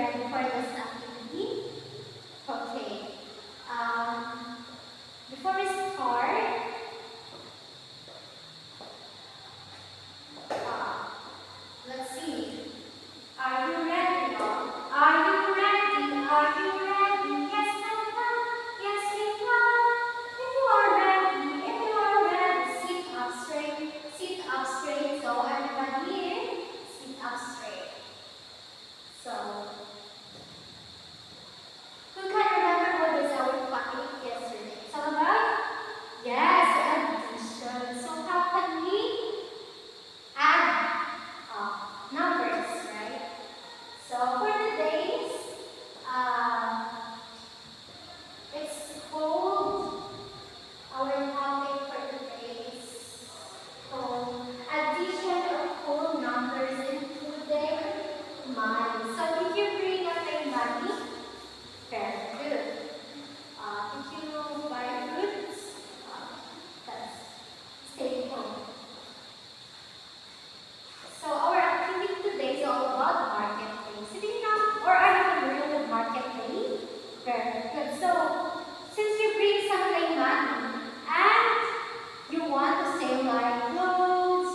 ready for this activity? Okay. Before we start, let's see. Are you ready? Are you ready? Are you ready? Yes, I am. Yes, we can. If you are ready, sit up straight. Sit up straight. So everybody, sit up straight. So, who can remember what is our topic yesterday? It's all about? Yes, addition. So how can we add numbers, right? So for today's, it's called, our topic for today is called addition of whole numbers including money. So did you bring a money? Very good. Did you buy fruits? That's stay home. So our activity today is all about marketplace. Sitting down, or are you familiar with marketplace? Very good. So since you bring some money and you want to sell like clothes,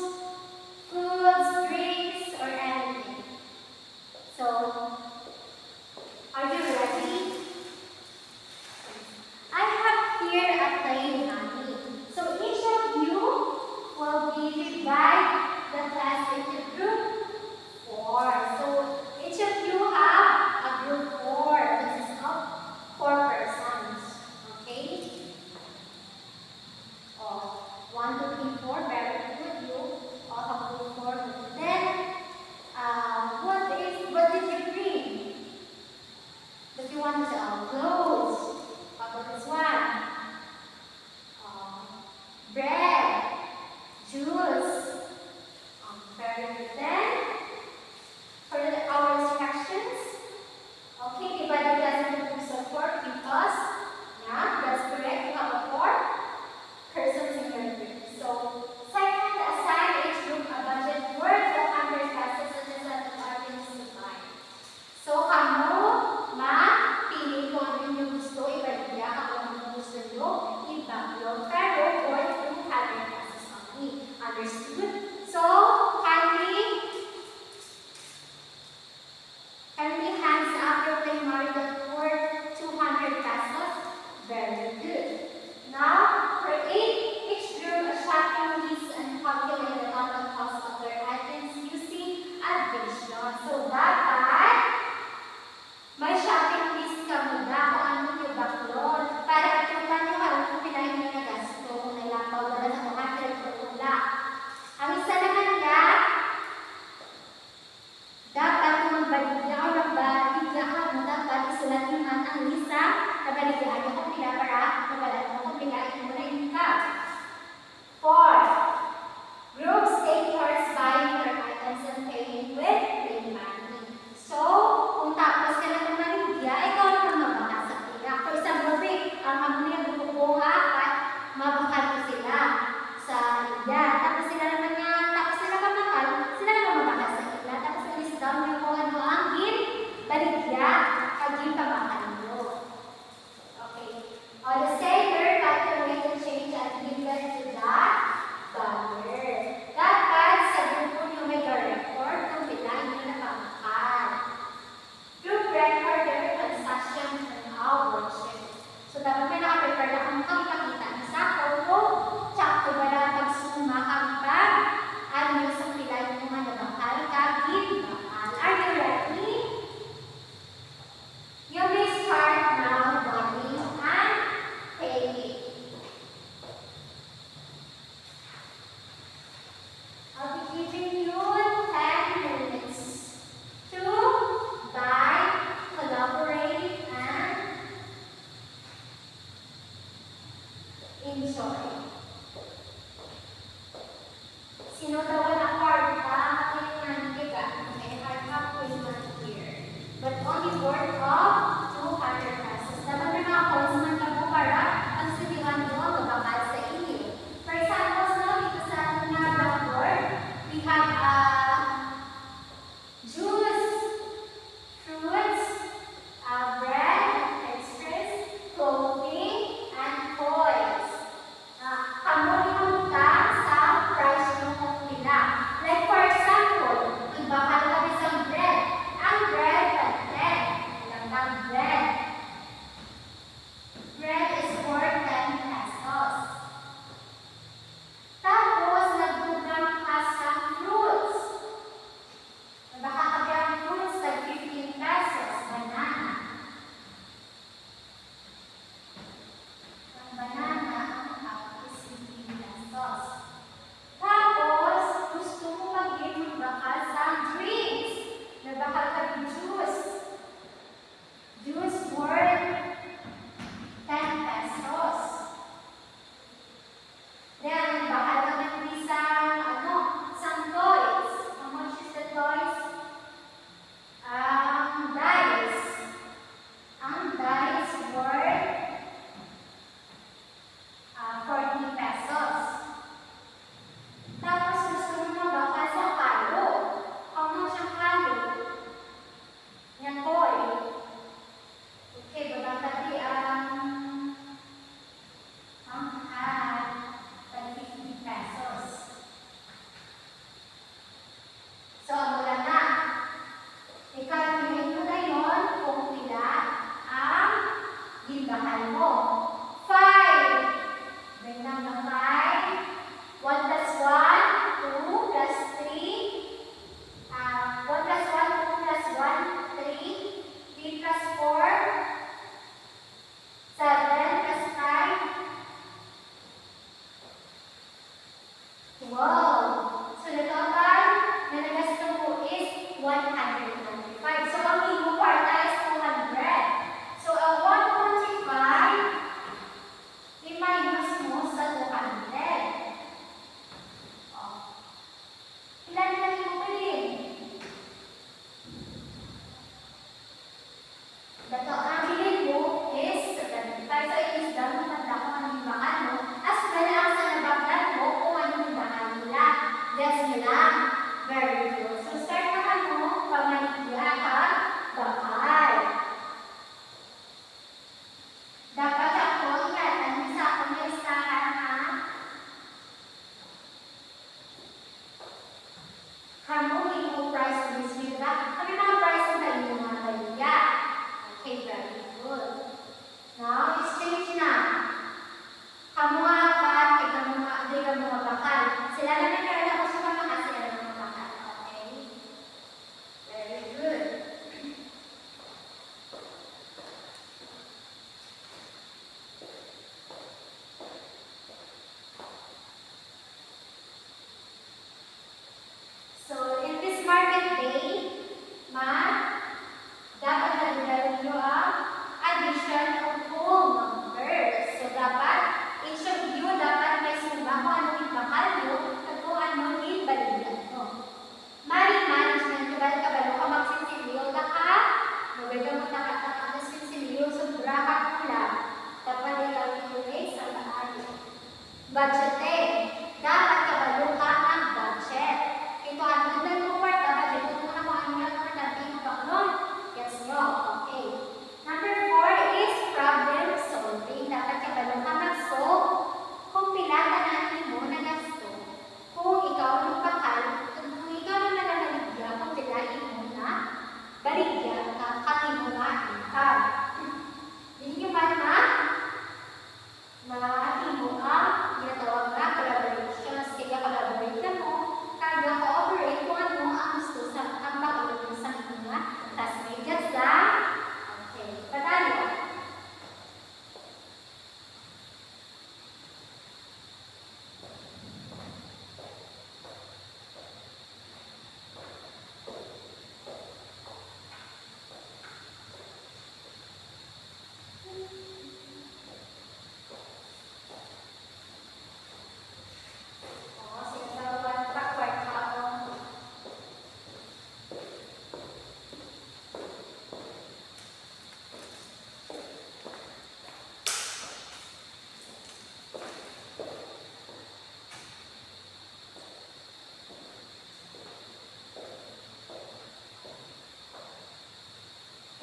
foods, drinks, or anything. So are you ready? I have here a plain money. So each of you will be divided the class into group 4. So each of you have a group 4. This is of 4 persons. Okay? 1, 2, 3, 4. Very good. You all have group 4. Then, what did you bring? But you want to sell clothes. How about this one? Bread, juice. Very good. Then, for our instructions, okay, divide the class into groups of 4 because, yeah, that's correct. You have 4 persons in your group. So, second, assign each group a budget worth of 100 pesos such as that of our things to buy. So, kamu mapili kung ano yung gusto, ibaligya kung ano yung gusto nyo, ibagyo, pero worth 200 pesos only. Understood? So, can we hands up your play money that worth 200 pesos? Very good. Now, create each group a shopping list and calculate the total cost of their items using addition. So, dapat may shopping list ka muna kung ano yung baklon. Para itulan nyo kung pinahin nyo na gasto kung nailampaw na sa 100 or wala. Ang isa naman nga, dapat kung magbaligya o magbaligya ka mo, dapat isulat nyo man ang lista na baligyan nyo kung pila para magalan mo kung pinahin mo na income. 4. Groups take turns buying their items and paying with plain money. So, kung tapos ka na ng baligya, ikaw naman mabaka sa pila. For example, ang hamuli ang bukukuha at mabakal ko sila sa ila. Tapos sila naman yan, tapos sila mamakal, sila naman mabakal sa ila. Tapos alis down yung kung ano ang baligya, kagin pabakal mo. Okay. On the saver, calculate the change and give it to that buyer. Dapat sa grupo nyo may record kung pilahin nyo na pamakal. Group record their transaction and our worksheet. So, dapat may nakaprepare na kung makikita ng sakto o tsakto ba na pagsuma kang bag ano sa pilahin mo nga nabakal kagin bakal. Are you ready? You may start now buying and paying. I'll be giving you 10 minutes to buy, collaborate, and enjoy. Sino daw na hard ka? Aking ka. Okay, hard ka here. But only worth of 200 pesos. Dapat may mga coins man ka po para ang sinihan mo mabakal sa inyo. For example, dito sa ating blackboard, we have juice, fruits, bakal mo. 5. Bring down the 5. 1 plus 1, 2 plus 3. 1 plus 1, 2 plus 1, 3. 3 plus 4, 7 plus 5. Wow! So the total na nagasto mo is 195. So ang imo kwarta is 200. So ang 125, i-minus mo sa 200. Oh. Ilan na imo bilhin? Ang bilhin mo is 75. So it is done. Matanda ko ang imbaan mo. As well as sa nabagdan mo kung anong imbaan nila. That's nila. Very good. So start naman mo pamaligya ka bakal. Dapat ako ikatan sa akong listahan ha. Kamu imo price list nyo ba? Ano mga price ng kayo mga baligya? Okay, very good. Now, exchange na. Kamu apat, kamu mga bakal. Sila na nagkaroon ako sa mga sila na mga bakal. Okay? Very good. So, in this market day, dapat nagdala nyo ang addition of whole numbers. So, dapat, each of you, dapat may sumba kung ano ibakal nyo at kung ano ibalikan mo. Management, kabalo ka magsisilyo na ka, maganda mo nakataka na sisilyo, sobra ka pula, dapat ikaw ituloy sa lahat. Budgeting, dapat kabalo ka ang budget. Ito ang ganda mo part, dapat ito mo na kung ano lang ang natin mo baklon. Yes, no. Okay. Number 4 is problem solving. Dapat kabalo ka mag-solve kung pilata natin mo na gasto. Kung ikaw ang bakal, kung ikaw ang nalaligya, kung pilain mo na baligya, kakain mo na income. Hindi nyo man mahimo ang ginatawag na collaboration. Kaya collaborate ka mo, kaya cooperate kung ano ang gusto sa ang pag-ulit sa mga classmates. Just that. Okay. Patalo.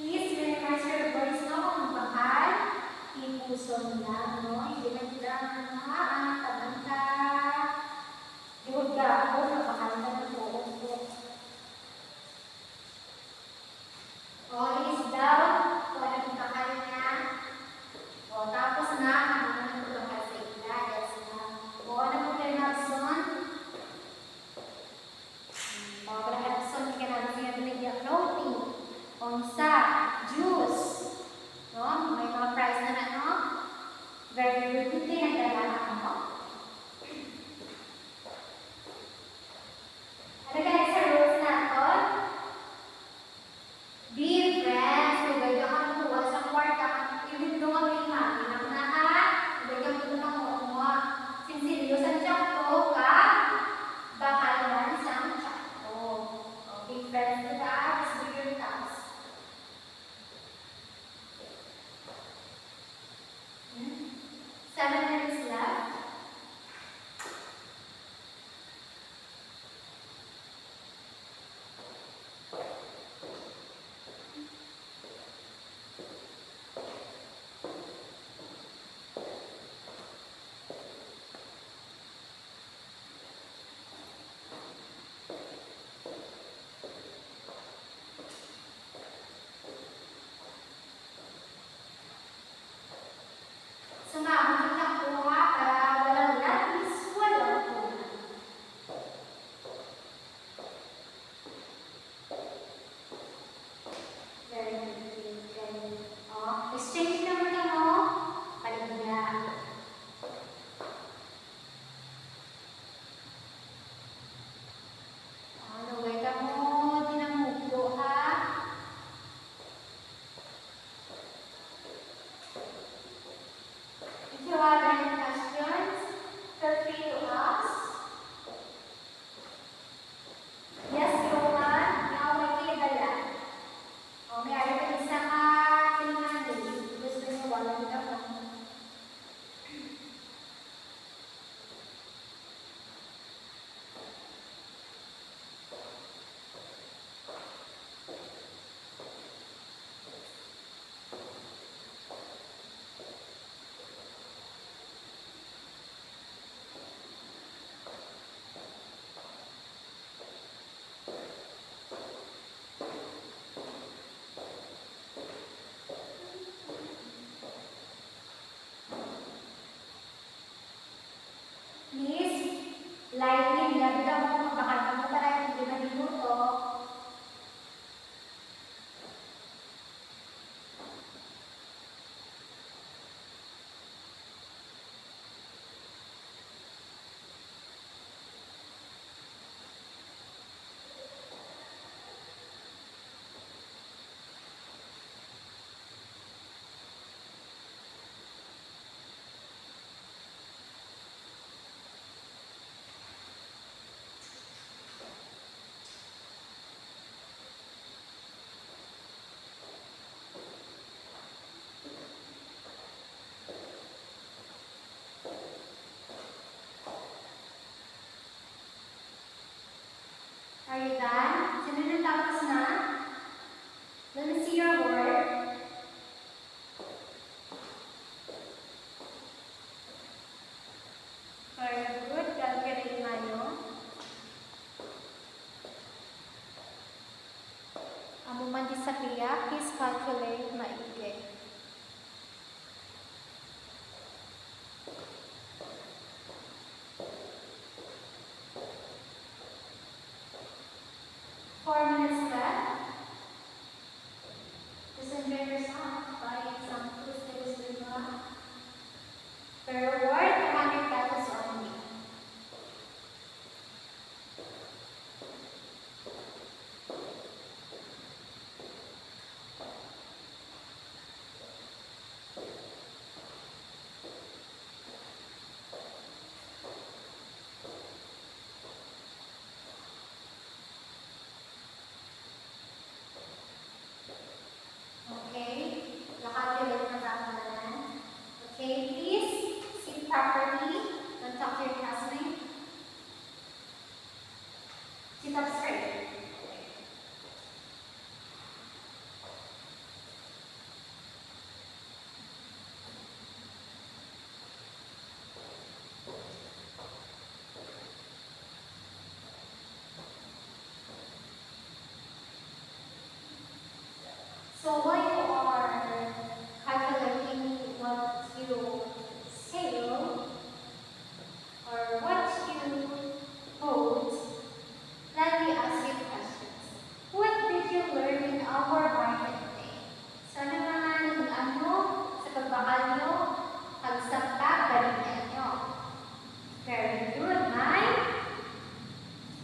Please minimize your voice no kung bakal. Ipuso lang, no? Hindi na sila tabanta. Ihod ka ako, napakal na ng buong ko. Is down. Kung ano yung bakal niya. Tapos na, ano na yung bakal sa ila. Yes na. Ano mo kayo Nelson? Para Nelson, hindi ka natin siya binigyan floating. Onsa, juice. No? May mga price na no? Very good. Hindi nagdala mo. Very good. Very good. Oh, exchange naman ka mo. Paligya. Luway ka mo. Dinamuglo ha. If you have any questions, feel free to ask. Yes, Roman. Now may kidala. O, may ari ka isa ka tinanong. Gusto niyo wala ka pa. Please, lightly, labi ka mo magpakanta mo para hindi maniluto. Are you done? Sino na tapos na? Let me see your work. Very good. Calculate tayo. Amo man di sa tiyak, please calculate maigi. So while you are calculating what you sell or what you bought, let me ask you questions. What did you learn in our market today? So ano naman ang ano sa pagbakal nyo, pagsakta, balikan nyo? Very good, May.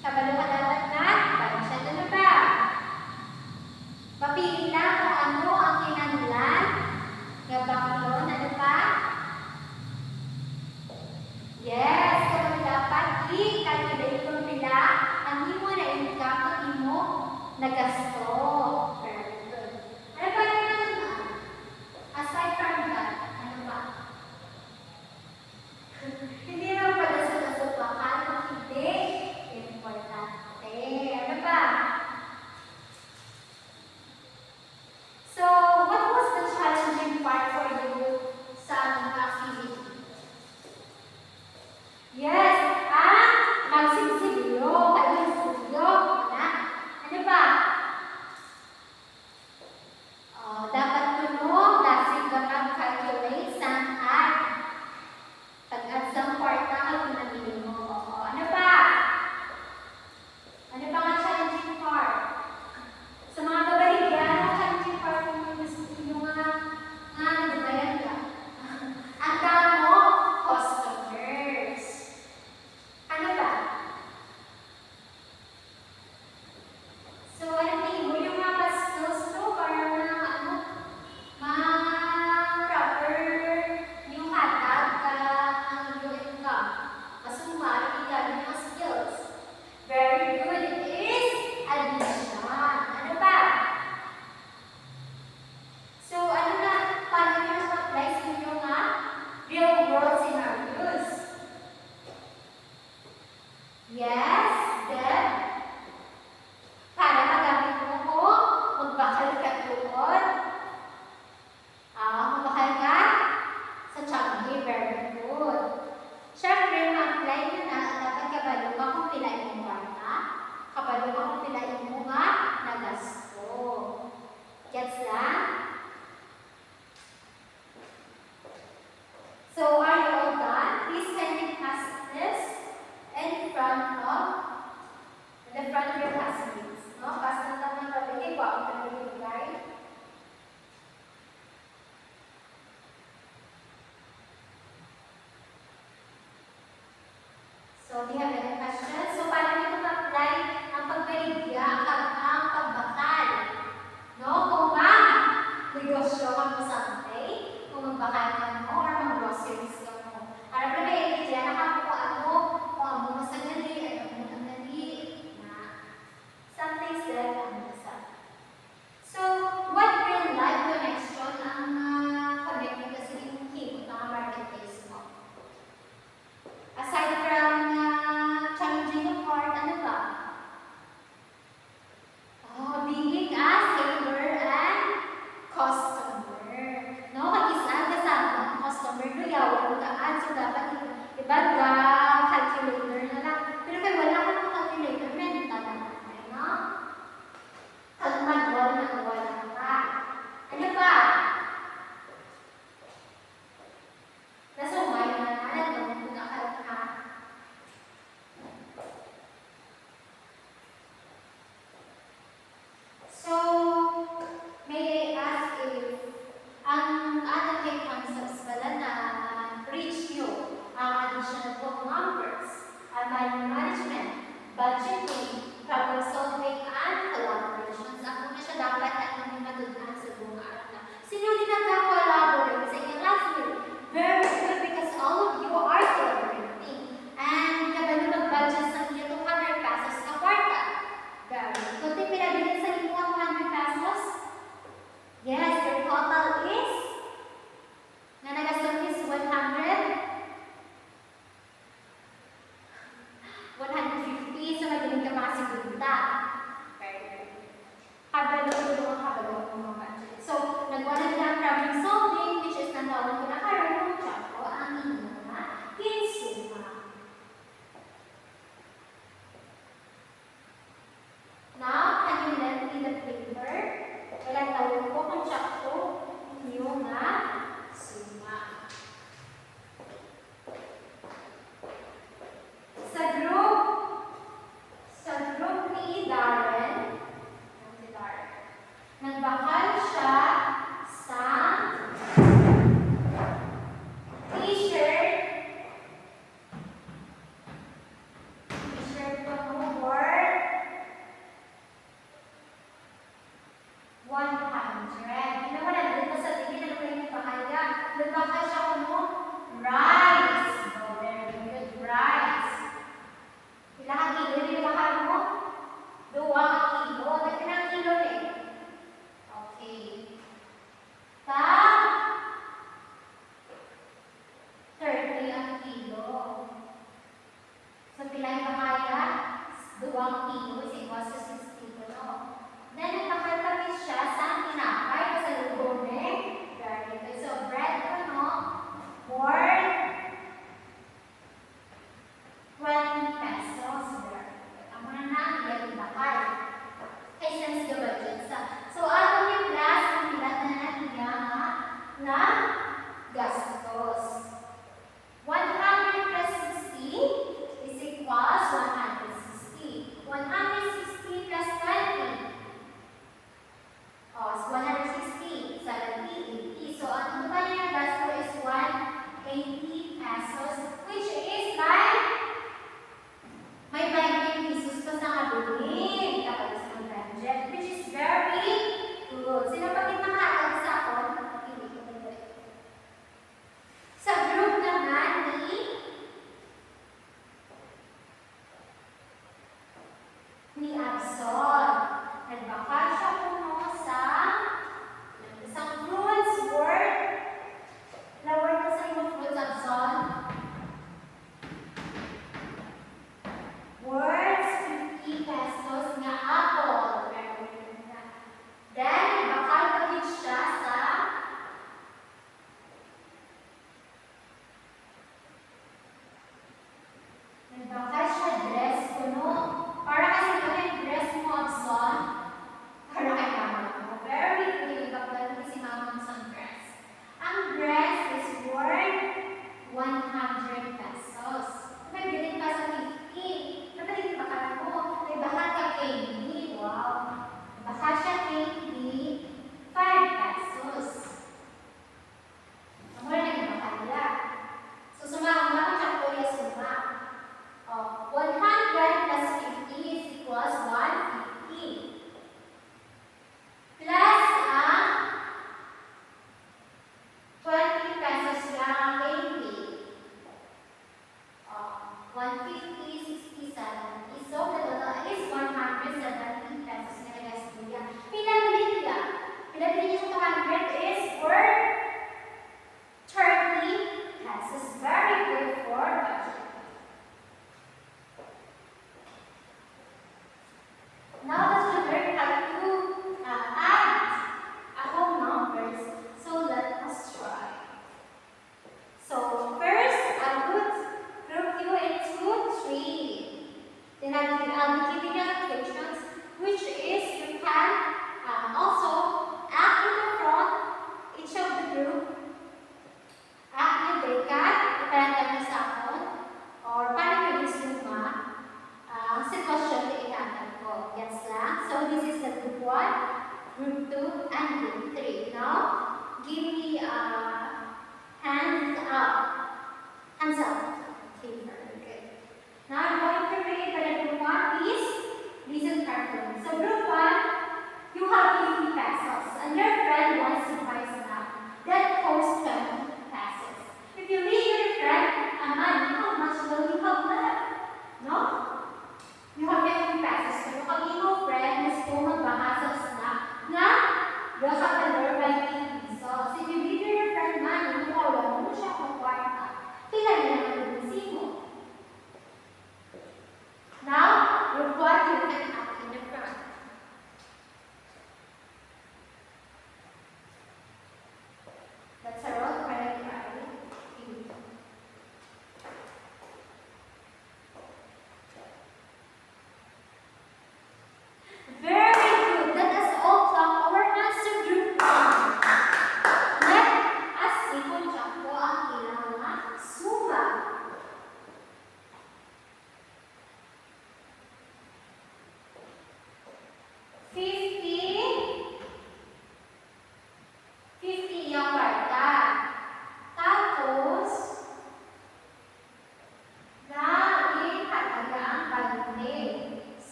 Kabalo ka dapat na, balik siya na ba? Papili na kung ano 100. Kaya 100 pa sa tingin, ano kayo yung bahaya? Nagbakay siya ko mo? Rice. Oh, very good. Rice. Pila ka kilo yung bahaya mo? 2 kilo. Dati na kilo eh. Okay. Tag 30 ang kilo. So, pila yung bahaya? 2 kilo is equals to 6 kilo. Then, nagpakatamis siya sa tinapay sa lubong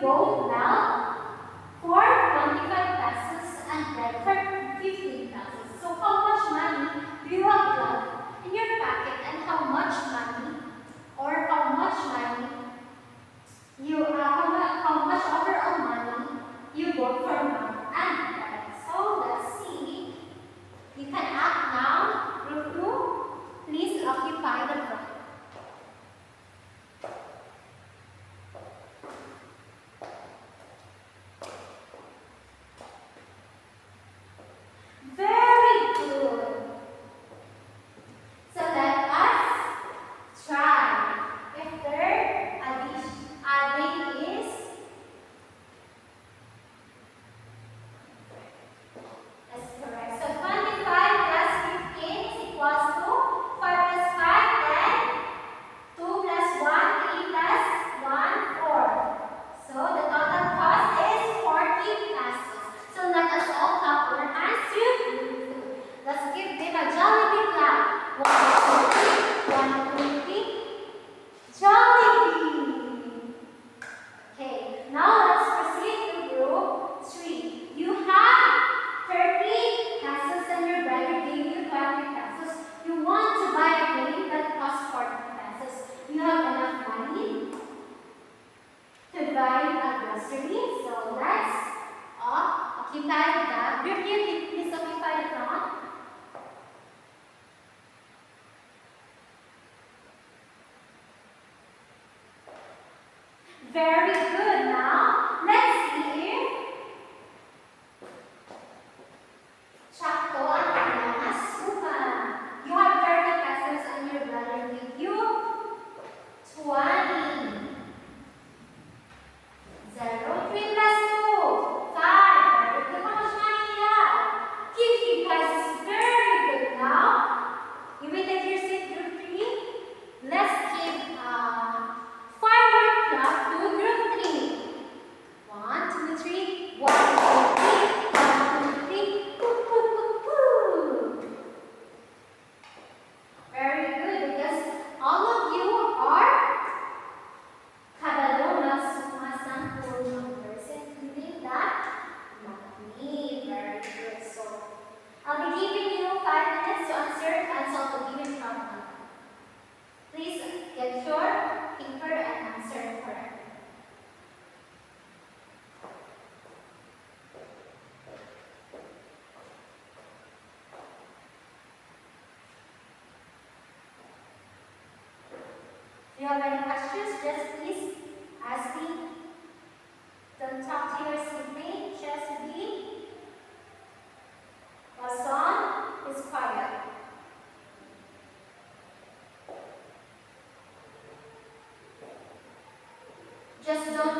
both milk for 25 pesos and bread for 15 pesos. So how much money do you have left in your pocket, and how much money how much overall money you bought for milk and bread? So let's see. You can act now. Group 2, please occupy the front. Very good. So let us try. If third adding is, that's correct. So 25 plus 15 is equals to 5 plus 5 and 2 plus 1, 3 plus 1, 4. So the total cost is 40 pesos. So let us all clap our hands to let's give them a jolly big clap. 1, 2, 3. 1, 2, 3. Jollibee! Okay, now let's proceed to group 3. You have 30 pesos and your brother gave you 20 pesos. You want to buy a game that costs 40 pesos. You have enough money to buy a grocery. So let's occupy that. Group 3, please occupy the front. Very good. Now, let's see if Chacto and Banana Suman. You have 30 pesos and your brother gave you 20. 0, 3 plus 2, 5. Very good. How much money you have? 50 pesos. Very good. Now, you may take your seat, group 3. Let's give firework clap to group 3. 1, 2, 3. 1, 2, 3. 1, 2, 3. Poo, poo, poo, poo. Very good, because all of you are Catalonas sumasangkul members, including that me. Very good. So I'll be giving you 5 minutes to answer and solve the given problem. Please get your paper and answer correctly. If you have any questions, just please ask me. Don't talk to your seatmate, just be Wason is quiet. Just don't